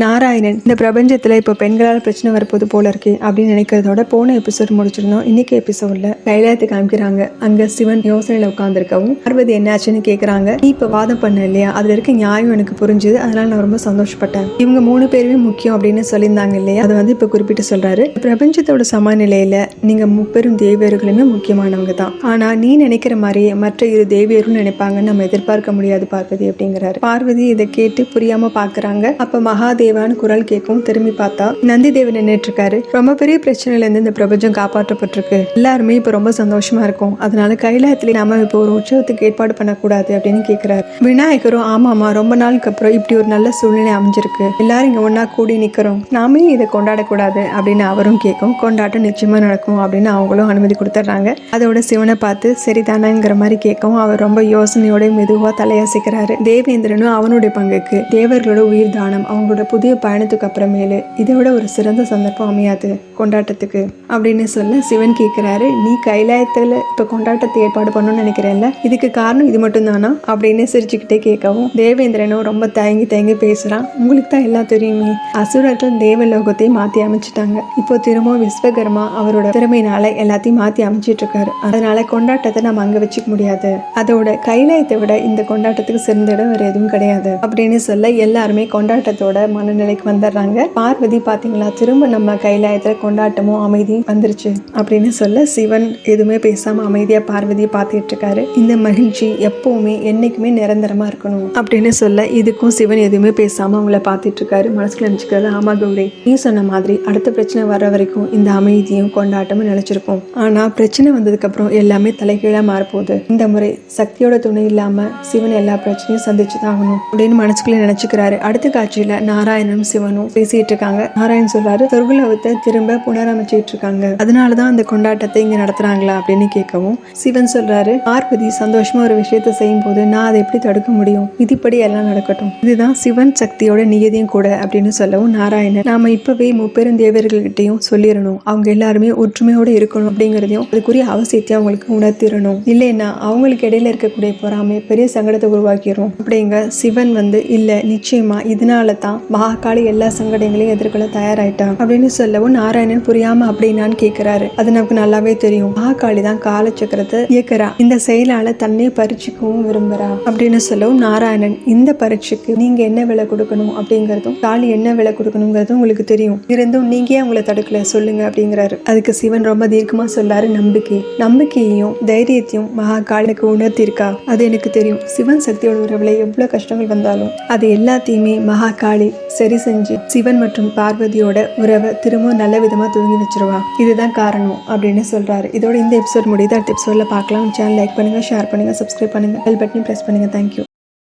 நாராயணன் இந்த பிரபஞ்சத்துல இப்போ பெண்களால் பிரச்சனை வரப்போது போல இருக்கு அப்படின்னு நினைக்கிறதோட போன எபிசோட் முடிச்சிருந்தோம். இன்னைக்கு எபிசோட்ல கைலாயத்தை காமிக்கிறாங்க. அங்க சிவன் யோசனையில உட்கார்ந்துருக்கவும் பார்வதி என்னாச்சுன்னு கேக்குறாங்க. நீ இப்ப வாதம் பண்ண இல்லையா, அதுல இருக்க நியாயம் எனக்கு புரிஞ்சுது, அதனால நான் ரொம்ப சந்தோஷப்பட்டேன். இவங்க 3 பேருமே முக்கியம் அப்படின்னு சொல்லியிருந்தாங்க இல்லையா, அதை வந்து இப்ப குறிப்பிட்டு சொல்றாரு. பிரபஞ்சத்தோட சமநிலையில நீங்க 3 தேவியர்களுமே முக்கியமானவங்க தான். ஆனா நீ நினைக்கிற மாதிரியே மற்ற 2 தேவியரும் நினைப்பாங்கன்னு நம்ம எதிர்பார்க்க முடியாது பார்வதி அப்படிங்கிறாரு. பார்வதி இதை கேட்டு புரியாம பாக்குறாங்க. அப்ப மகாதேவான்னு குரல் கேட்கும். திரும்பி பார்த்தா நந்தி தேவன் நின்றுட்டு இருக்காரு. ரொம்ப பெரிய பிரச்சனையில இருந்து இந்த பிரபஞ்சம் காப்பாற்றப்பட்டிருக்கு. எல்லாருமே இப்ப ரொம்ப சந்தோஷமா இருக்கும். அதனால கைலாயத்துல நாம இப்போ ஒரு உற்சவத்துக்கு ஏற்பாடு பண்ணக்கூடாது அப்படின்னு கேட்கிறாரு. விநாயகரும் ஆமாமா, ரொம்ப நாளுக்கு அப்புறம் இப்படி ஒரு நல்ல சூழ்நிலை அமைஞ்சிருக்கு, எல்லாரும் இங்க ஒன்னா கூடி நிக்கிறோம், நாமே இதை கொண்டாடக்கூடாது அப்படின்னு அவரும் கேட்கும். கொண்டாட்டம் நிச்சயமா நடக்கும் அப்படின்னு அவங்களும் அனுமதி கொடுத்துட்றாங்க. அதோட சிவனை பார்த்து சரிதானங்கிற மாதிரி கேட்கவும் அவர் ரொம்ப யோசனையோட மெதுவா தலையசைக்கிறாரு. தேவேந்திரனும் அவனுடைய பங்குக்கு தேவர்களோட உயிர் தானம், அவங்களோட புதிய பயணத்துக்கு அப்புறமேலு இதை விட ஒரு சிறந்த சந்தர்ப்பம் அமையாது கொண்டாட்டத்துக்கு அப்படின்னு சொல்ல சிவன் கேட்கிறாரு. நீ கைலாயத்துல இப்ப கொண்டாட்டத்தை ஏற்பாடு பண்ணணும்னு நினைக்கிறேன்ல, இதுக்கு காரணம் இது மட்டும் தானா அப்படின்னு சிரிச்சுக்கிட்டே கேட்கவும் தேவேந்திரனும் ரொம்ப தயங்கி பேசுறான். உங்களுக்கு தான் எல்லாம் தெரியுமே, அசுரர்கள் தேவலோகத்தை மாத்தி அமைச்சிட்டாங்க. இப்போ திரும்ப விஸ்வகர்மா அவரோட திறமையினால எல்லாத்தையும் மாத்தி அமைச்சிட்டு இருக்காரு. அதனால கொண்டாட்டத்தை நம்ம அங்க வச்சுக்க முடியாது. அதோட கைலாயத்தை விட இந்த கொண்டாட்டத்துக்கு சிறந்த இடம் வேற எதுவும் கிடையாது அப்படின்னு சொல்ல எல்லாருமே கொண்டாட்டத்தோட மனநிலைக்கு வந்துடுறாங்க. பார்வதி பாத்தீங்களா, திரும்ப நம்ம கைலாயத்துல கொண்டாட்டமும் அமைதியும் வந்துருச்சு அப்படின்னு சொல்ல சிவன் எதுவுமே பேசாம அமைதியா பார்வதியை பார்த்துட்டு இருக்காரு. இந்த மகிழ்ச்சி எப்பவுமே என்னைக்குமே நிரந்தரமா இருக்கணும் அப்படின்னு சொல்ல இதுக்கும் சிவன் எதுவுமே பேசாம அவங்கள பார்த்துட்டு இருக்காரு. மனசுல நினைச்சுக்கிறது, ஆமா கௌரி, நீ சொன்ன மாதிரி அடுத்த பிரச்சனை வர்ற வரைக்கும் இந்த அமைதியும் கொண்டாட்டமும் நினைச்சிருக்கும். ஆனா பிரச்சனை வந்ததுக்கு அப்புறம் எல்லாமே தலைகீழா மாறப்போகுது. இந்த முறை சக்தியோட துணை இல்லாம சிவன் எல்லா பிரச்சனையும் சந்திச்சுதான் ஆகணும் அப்படின்னு மனசுக்குள்ள நினைச்சுக்கிறாரு. அடுத்த காட்சியில நாராயணனும் சிவனும் பேசிட்டு இருக்காங்க. நாராயணன் சொல்றாரு, சொர்க்கலோகத்தை திரும்ப புனரமைச்சிட்டு இருக்காங்க, அதனாலதான் அந்த கொண்டாட்டத்தை இங்க நடத்துறாங்களா அப்படின்னு கேட்கவும் சிவன் சொல்றாரு, பார்வதி சந்தோஷமா ஒரு விஷயத்த செய்யும் போது நான் அதை எப்படி தடுக்க முடியும், விதிப்படி எல்லாம் நடக்கட்டும், இதுதான் சிவன் சக்தியோட நியதியும் கூட அப்படின்னு சொல்லவும் நாராயணன், நாம இப்பவே 3 தேவர்கள்கிட்டையும் சொல்லிடணும், அவங்க எல்லாருமே ஒற்றுமையோட இருக்கணும் அப்படிங்கறதையும் அதுக்குரிய அவசியத்தை அவங்களுக்கு உணர்த்திடணும், இல்லைன்னா அவங்களுக்கு இடையில இருக்கக்கூடிய பொறாமை பெரிய சங்கடத்தை உருவாக்கிடும் அப்படிங்க. சிவன் வந்து இல்ல, நிச்சயமா இதனால தான் மகாகாளி எல்லா சங்கடங்களையும் எதிர்கொள்ள தயாராயிட்டா அப்படின்னு சொல்லவும் நாராயணன் புரியாம அப்படின்னான்னு கேட்கிறாரு. அது நமக்கு நல்லாவே தெரியும், மகாகாளி தான் காலச்சக்கரத்தை இயக்குறா, இந்த செயலால தன்னை பரீட்சிக்கவும் விரும்புறா அப்படின்னு சொல்லவும் நாராயணன், இந்த பரீட்சைக்கு நீங்க என்ன விலை கொடுக்கணும் அப்படிங்கறதும் காளி என்ன விலை கொடுக்கணுங்கிறதும் உங்களுக்கு தெரியும், இருந்தும் நீங்க ஏன் உங்களை தடுக்கல சொல்லுங்க அப்படிங்கிறாரு. அதுக்கு சிவன் ரொம்ப தீர்க்கமா சொல்லாரு, நம்பிக்கையையும் தைரியத்தையும் மகாகாளிக்கு உணர்த்திருக்கா, அது எனக்கு தெரியும். சிவன் சக்தியோட உறவுல எவ்வளவு கஷ்டங்கள் வந்தாலும் அது எல்லாத்தையுமே மகாகாளி சரி செஞ்சு சிவன் மற்றும் பார்வதியோட உறவை திரும்ப நல்ல விதமா தூங்கி வச்சிருவா, இதுதான் காரணம் அப்படின்னு சொல்றாரு. இதோட இந்த எபிசோட் முடியுது. அடுத்த எபிசோட்ல பார்க்கலாம். சேனல் லைக் பண்ணுங்க, ஷேர் பண்ணுங்க, சப்ஸ்கிரைப் பண்ணுங்க, பெல் பட்டனை பிரஸ் பண்ணுங்க. தேங்க்யூ.